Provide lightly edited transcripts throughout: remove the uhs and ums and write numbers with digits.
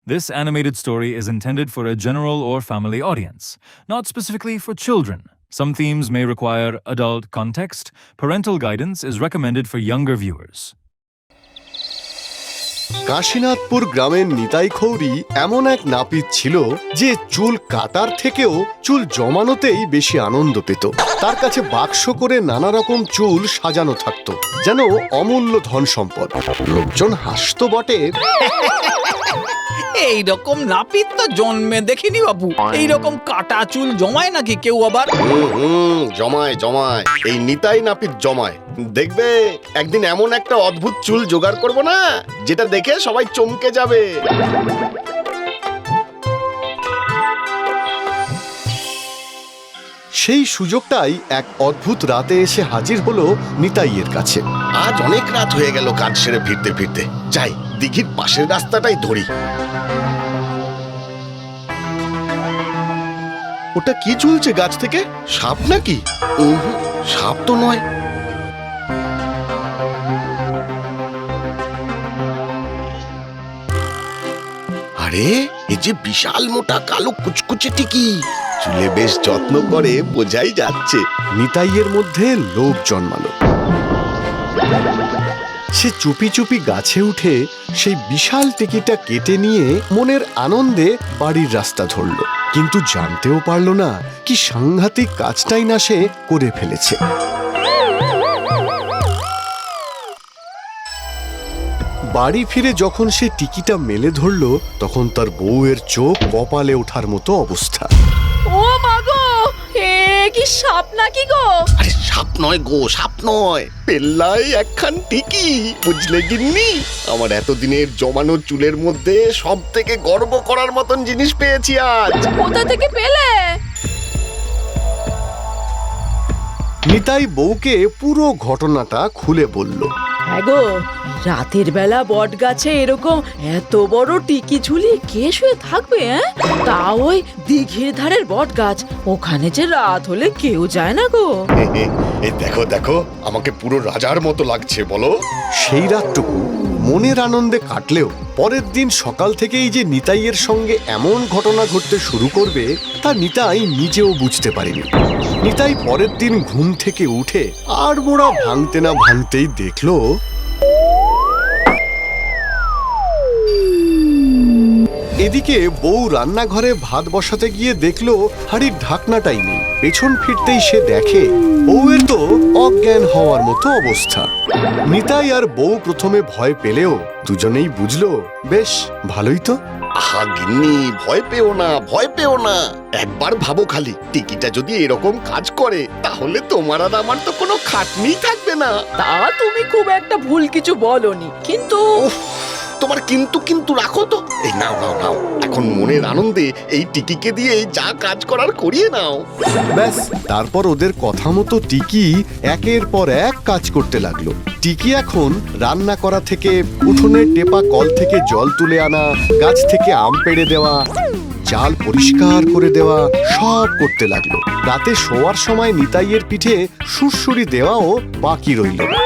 This animated story is intended for a general or family audience, not specifically for children. Some themes may require adult context. Parental guidance is recommended for younger viewers. Kashinathpur গ্রামের নিতাই খৌরি এমন এক নাপিত ছিল যে চুল কাটার থেকেও চুল জমানোতেই বেশি আনন্দ পেত। তার কাছে বাক্স করে নানা রকম চুল সাজানো থাকতো, যেন অমূল্য ধন সম্পদ। লোকজন হাসতো বটে। এইরকম নাপিত তো জন্মে দেখিনি বাবু। এইরকম কাটা চুল জমায় নাকি কেউ আবার? জমায় জমায়, এই নিতাই নাপিত জমায়। দেখবে একদিন এমন একটা অদ্ভুত চুল জোগাড় করব না, যেটা দেখে সবাই চমকে যাবে। সেই সুযোগটাই এক অদ্ভুত রাতে এসে হাজির হলো নিতাইয়ের কাছে। আজ অনেক রাত হয়ে গেল কাজ সেরে ফিরতে ফিরতে। যাই দিঘির পাশের রাস্তাটাই ধরি। ওটা কি ঝুলছে গাছ থেকে? সাপ নাকি? সাপ তো নয়। আরে এই যে বিশাল মোটা কালো কুচকুচে টিকি, চুলে বেশ যত্ন করে, বোঝাই যাচ্ছে। নিতাইয়ের মধ্যে লোভ জন্মালো। সে চুপি চুপি গাছে উঠে সেই বিশাল টিকিটা কেটে নিয়ে মনের আনন্দে বাড়ির রাস্তা ধরল, কিন্তু জানতেও পারল না কি সাংঘাতিক কাজটাই না সে করে ফেলেছে। বাড়ি ফিরে যখন সে টিকিটা মেলে ধরল, তখন তার বউয়ের চোখ কপালে ওঠার মতো অবস্থা। ও মা গো, এ কি সাপ নাকি গো? আরে সাপ নয় গো, সাপ নয়, পেল্লাই একখান টিকি। বুঝলে গিন্নি, আমার এতদিনের জমানো চুলের মধ্যে সব থেকে গর্ব করার মতন জিনিস পেয়েছি আজ। কোথা থেকে পেলে? নিতাই বউকে পুরো ঘটনাটা খুলে বলল। হ্যাঁ গো, রাতের বেলা বট গাছে এরকম এত বড় টিকি ঝুলি কে শুয়ে থাকবে? তা ওই দিঘির ধারের বট গাছ, ওখানে যে রাত হলে কেউ যায় না গো। এই দেখো দেখো, আমাকে পুরো রাজার মতো লাগছে বলো। সেই রাতটুকু মনের আনন্দে কাটলেও পরের দিন সকাল থেকেই যে নিতাইয়ের সঙ্গে এমন ঘটনা ঘটতে শুরু করবে তা নিতাই নিজেও বুঝতে পারেনি। নিতাই পরের দিন ঘুম থেকে উঠে আর মোড়া ভাঙতে না ভাঙতেই দেখলো এদিকে বউ রান্নাঘরে ভাত বসাতে গিয়ে দেখলো হাড়ির ঢাকনাটাই নেই। পেছন ফিরতেই সে দেখে বউয়ের তো অজ্ঞান হওয়ার মতো অবস্থা। নিতাই আর বউ প্রথমে ভয় পেলেও দুজনেই বুঝলো বেশ ভালোই তো। আহা গিন্নি, ভয় পেও না, ভয় পেও না। একবার ভাবো খালি, টিকিটা যদি এরকম কাজ করে, তাহলে তোমার আর আমার তো কোনো খাটনিই থাকবে না। তা তুমি খুব একটা ভুল কিছু বলনি, কিন্তু তোমার কিন্তু কিন্তু রাখো তো। এই নাও নাও নাও, এখন মনের আনন্দে এই টিকিকে দিয়ে যা কাজ করার করিয়ে নাও। ব্যাস, তারপর ওদের কথা মতো টিকি একের পর এক কাজ করতে লাগলো। টিকি এখন রান্না করা থেকে উঠোনের টেপা কল থেকে জল তুলে আনা, গাছ থেকে আম পেড়ে দেওয়া, চাল পরিষ্কার করে দেওয়া সব করতে লাগলো। রাতে শোয়ার সময় নিতাইয়ের পিঠে সুড়সুড়ি দেওয়াও বাকি রইল না।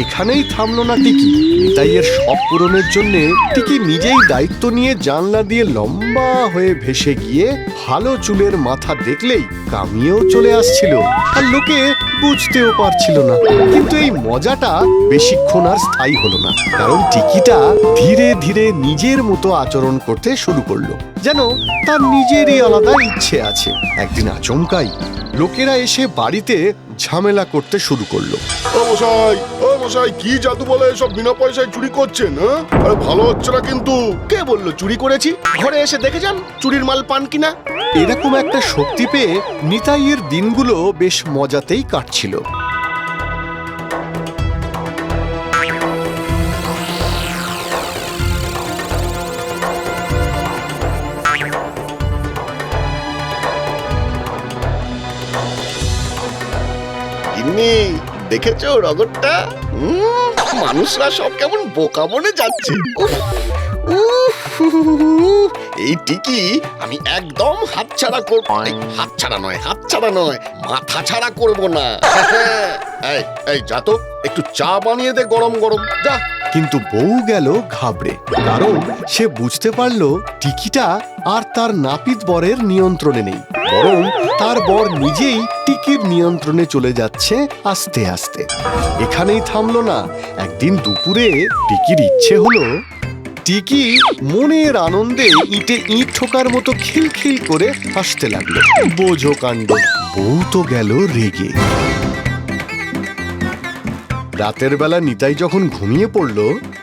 এখানেই থামলো না টিকি। নিতাইয়ের শখ পূরণের জন্য টিকি নিজেই দায়িত্ব নিয়ে জানলা দিয়ে লম্বা হয়ে ভেসে গিয়ে ভালো চুলের মাথা দেখলেই কামিয়েও চলে আসছিল, আর লোকে বুঝতেও পারছিল না। কিন্তু এই মজাটা বেশিক্ষণ আর স্থায়ী হলো না, কারণ টিকিটা ধীরে ধীরে নিজের মতো আচরণ করতে শুরু করলো, যেন তার নিজেরই আলাদা ইচ্ছে আছে। একদিন আচমকাই লোকেরা এসে বাড়িতে ঝামেলা করতে শুরু করলো। ও মশাই, কি জাদু বলে সব বিনা পয়সায় চুরি করছেন? আরে ভালো হচ্ছে না কিন্তু। কে বললো চুরি করেছি? ঘরে এসে দেখে যান চুরির মাল পান কিনা। এরকম একটা শক্তি পেয়ে নিতাইয়ের দিনগুলো বেশ মজাতেই কাটছিল। গিন্নি, দেখেছো রগরটা? মানুষরা সব কেমন বোকা মনে যাচ্ছে। এই টিকি আমি একদম হাতছাড়া করব। হাতছাড়া নয়, মাথা ছাড়া করব না। এই যা তো, একটু চা বানিয়ে দে গরম গরম, যা। কিন্তু বউ গেল ঘাবড়ে, কারণ সে বুঝতে পারল টিকিটা আর তার নাপিত বরের নিয়ন্ত্রণে নেই, বরং তার বর নিজেই টিকির নিয়ন্ত্রণে চলে যাচ্ছে আস্তে আস্তে। এখানেই থামলো না। একদিন দুপুরে টিকির ইচ্ছে হলো, টিকি মনের আনন্দে ইটে ইট ঠোকার মতো খিলখিল করে হাসতে লাগলো। বোঝো কাণ্ড, বউ তো গেল রেগে। রাতের বেলা নিতাই যখন ঘুমিয়ে পড়ল,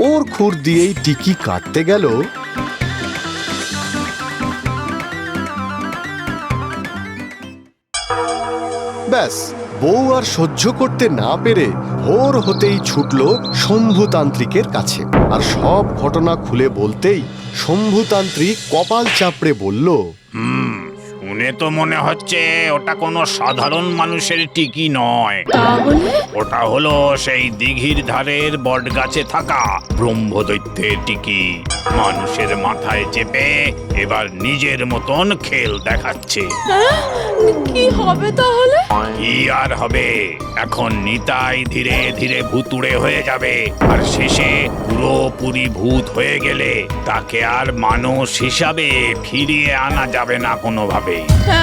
ওর খুর দিয়েই টিকি কাটতে গেল। ব্যাস, বউ আর সহ্য করতে না পেরে ভোর হতেই ছুটল শম্ভুতান্ত্রিকের কাছে। আর সব ঘটনা খুলে বলতেই শম্ভুতান্ত্রিক কপাল চাপড়ে বলল, শুনে তো মনে হচ্ছে ওটা কোনো সাধারণ মানুষের টিকি নয়। তাহলে ওটা হলো সেই দিঘির ধারের বটগাছে থাকা ব্রহ্মদৈত্যের টিকি। মানুষের মাথায় চেপে এবার নিজের মতন খেল দেখাচ্ছে। কি হবে তাহলে? কি আর হবে, এখন নিতাই ধীরে ধীরে ভুতুড়ে হয়ে যাবে, আর শেষে পুরোপুরি ভূত হয়ে গেলে তাকে আর মানুষ হিসাবে ফিরিয়ে আনা যাবে না কোনোভাবে।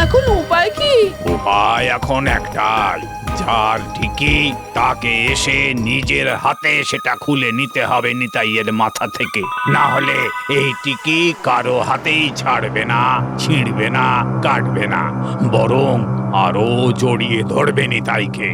এখন উপায় কি? উপায় এখন একটাই, যার ঠিকই তাকে এসে নিজের হাতে সেটা খুলে নিতে হবে নিতাইয়ের মাথা থেকে। না হলে এই টিকি কারো হাতেই ছাড়বে না, ছিঁড়বে না, কাটবে না, বরং আরো জড়িয়ে ধরবে নিতাইকে।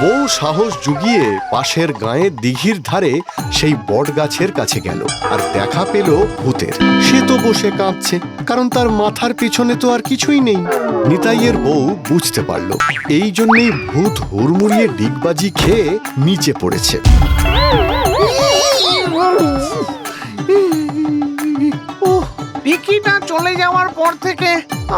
বউ সাহস জুগিয়ে পাশের গাঁয়ের দিঘির ধারে সেই বট গাছের কাছে গেল, আর দেখা পেল ভূতের। সে তো বসে কাঁদছে, কারণ তার মাথার পিছনে তো আর কিছুই নেই। নিতাইয়ের বউ বুঝতে পারল, এই জন্যেই ভূত হুড়মুড়িয়ে ডিগবাজি খেয়ে নিচে পড়েছে। টিকিটা চলে যাওয়ার পর থেকে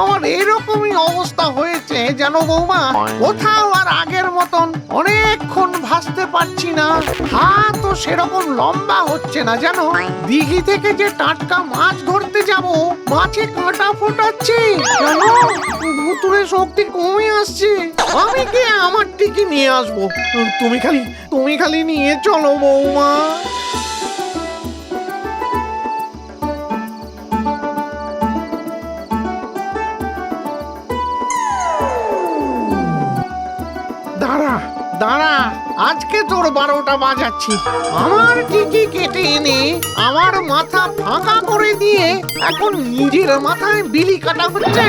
আমার এরকমই অবস্থা হয়েছে, জানো বৌমা। কোথাও আর আগের মতন অনেকক্ষণ ভাসতে পারছি না, হাতও সেরকম লম্বা হচ্ছে না, জানো। দিঘি থেকে যে টাটকা মাছ ধরতে যাব, মাছে কাঁটা ফোটাচ্ছে, জানো। ভুতুড়ে শক্তি কমে আসছে। আমি কি আমার টিকি নিয়ে আসবো? তুমি খালি নিয়ে চলো বৌমা। দাঁড়া, আজকে তোর 12টা বাজাচ্ছি। আমার টিকি কেটে এনে আমার মাথা ফাঁকা করে দিয়ে এখন নিজের মাথায় বিলি কাটা হচ্ছে।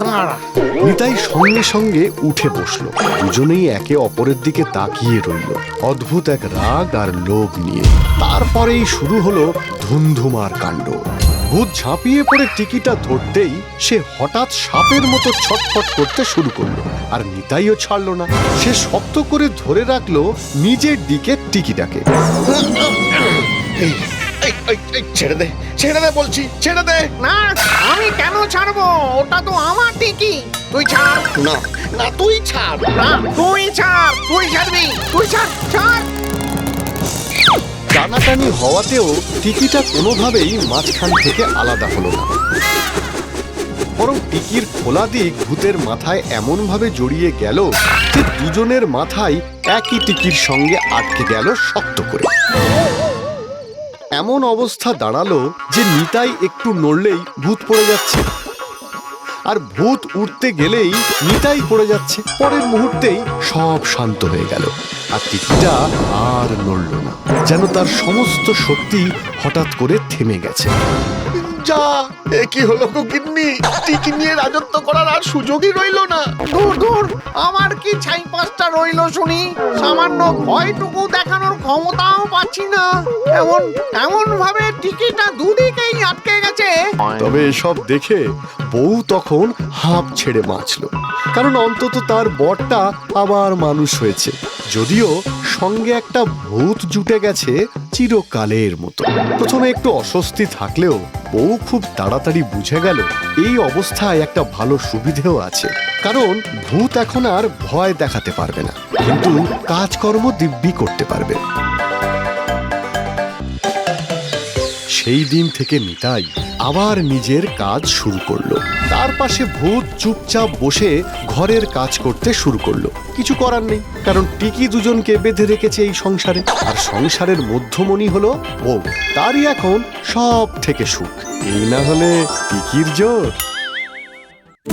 দাঁড়া। নিতাই সঙ্গে সঙ্গে উঠে বসলো। দুজনেই একে অপরের দিকে তাকিয়ে রইল, অদ্ভুত এক রাগ আর লোভ নিয়ে। তারপরেই শুরু হলো ধুমধুমার কাণ্ড। ভূত ঝাঁপিয়ে পড়ে টিকিটা ধরতেই সে হঠাৎ সাপের মতো ছটফট করতে শুরু করলো, আর নিতাইও ছাড়লো না। সে শক্ত করে ধরে রাখলো নিজের দিকে টিকিটাকে। ছেড়ে দে বলছি, ছেড়ে দে। না, আমি কেন ছাড়বো? ওটা তো আমার টিকি। তুই ছাড়। না না, তুই ছাড়। না, তুই ছাড়। তুই ছাড়বি। তুই ছাড়, ছাড়। টানাটানি হওয়াতেও টিকিটা কোনোভাবেই মাঝখান থেকে আলাদা হলো না, বরং টিকির খোলা দিক ভূতের মাথায় এমন ভাবে জড়িয়ে গেল যে দুজনের মাথায় একই টিকির সঙ্গে আটকে গেল শক্ত করে। এমন অবস্থা দাঁড়ালো যে নিতাই একটু নড়লেই ভূত পড়ে যাচ্ছে, আর ভূত উঠতে গেলেই নিতাই পড়ে যাচ্ছে। পরের মুহূর্তেই সব শান্ত হয়ে গেল, আর টিকিটা আর নড়ল না, যেন তার সমস্ত শক্তি হঠাৎ করে থেমে গেছে। যা, এ কি হলো গো গিন্নি? টিকি নিয়ে রাজত্ব করার আর সুযোগই রইল না। দূর, আমার কি ছাই পাঁচটা রইল শুনি। সামান্য ভয়টুকু দেখানোর ক্ষমতাও পাচ্ছি না। এমন ভাবে টিকিটা দুদিকেই আটকে গেছে। তবে এসব দেখে বউ তখন হাঁপ ছেড়ে বাঁচল, কারণ অন্তত তার বরটা আবার মানুষ হয়েছে। যদিও সঙ্গে একটা ভূত জুটে গেছে চিরকালের মতো। প্রথমে একটু অস্বস্তি থাকলেও বউ খুব তাড়াতাড়ি বুঝে গেল এই অবস্থায় একটা ভালো সুবিধেও আছে, কারণ ভূত এখন আর ভয় দেখাতে পারবে না, কিন্তু কাজকর্ম দিব্যি করতে পারবে। সেই দিন থেকে নিতাই আবার নিজের কাজ শুরু করলো। তার পাশে ভূত চুপচাপ বসে ঘরের কাজ করতে শুরু করলো। কিছু করার নেই, কারণ টিকি দুজনকে বেঁধে রেখেছে এই সংসারে, আর সংসারের মধ্যমণি হলো বউ। তারই এখন সব থেকে সুখ, এই না হলে টিকির জোর।